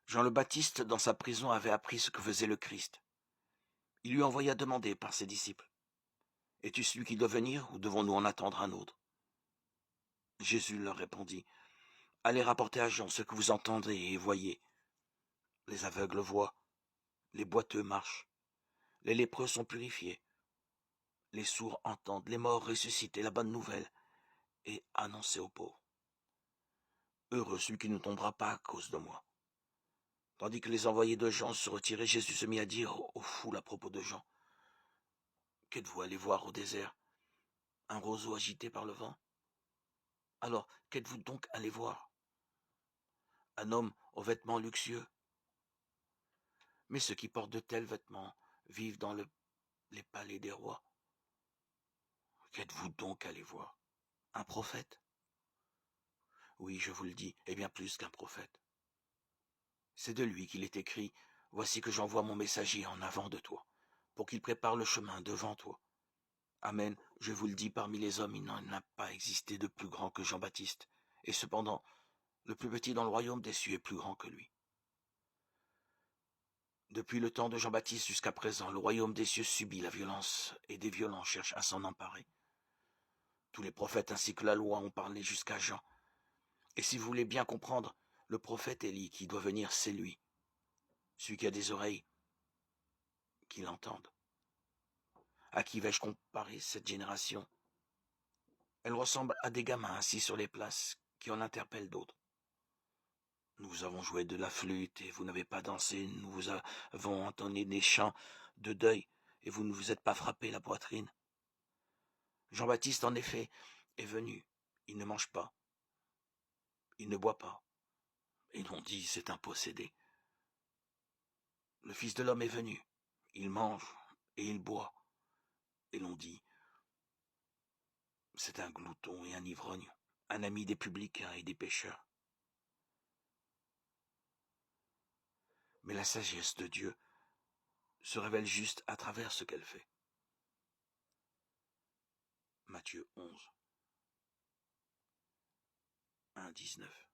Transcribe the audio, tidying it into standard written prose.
Jean le Baptiste, dans sa prison, avait appris ce que faisait le Christ. Il lui envoya demander par ses disciples, « Es-tu celui qui doit venir ou devons-nous en attendre un autre ?» Jésus leur répondit, « Allez rapporter à Jean ce que vous entendez et voyez. Les aveugles voient, les boiteux marchent, les lépreux sont purifiés, les sourds entendent, les morts ressuscitent et la bonne nouvelle est annoncée aux pauvres. Heureux celui qui ne tombera pas à cause de moi. » Tandis que les envoyés de Jean se retiraient, Jésus se mit à dire aux foules à propos de Jean, « Qu'êtes-vous allés voir au désert? Un roseau agité par le vent? Alors, qu'êtes-vous donc allés voir? Un homme aux vêtements luxueux? Mais ceux qui portent de tels vêtements vivent dans les palais des rois. Qu'êtes-vous donc allés voir? Un prophète? Oui, je vous le dis, et bien plus qu'un prophète. C'est de lui qu'il est écrit, « Voici que j'envoie mon messager en avant de toi, pour qu'il prépare le chemin devant toi. » Amen, je vous le dis, parmi les hommes, il n'en a pas existé de plus grand que Jean-Baptiste, et cependant, le plus petit dans le royaume des cieux est plus grand que lui. Depuis le temps de Jean-Baptiste jusqu'à présent, le royaume des cieux subit la violence, et des violents cherchent à s'en emparer. Tous les prophètes ainsi que la loi ont parlé jusqu'à Jean. Et si vous voulez bien comprendre, le prophète Élie qui doit venir, c'est lui. Celui qui a des oreilles, qu'il entende. À qui vais-je comparer cette génération? Elle ressemble à des gamins assis sur les places qui en interpellent d'autres. Nous avons joué de la flûte et vous n'avez pas dansé. Nous vous avons entonné des chants de deuil et vous ne vous êtes pas frappé la poitrine. Jean-Baptiste, en effet, est venu. Il ne mange pas. Il ne boit pas. Et l'on dit, c'est un possédé. Le Fils de l'homme est venu. Il mange et il boit. Et l'on dit, c'est un glouton et un ivrogne, un ami des publicains et des pécheurs. Mais la sagesse de Dieu se révèle juste à travers ce qu'elle fait. Matthieu 11, 1, 19.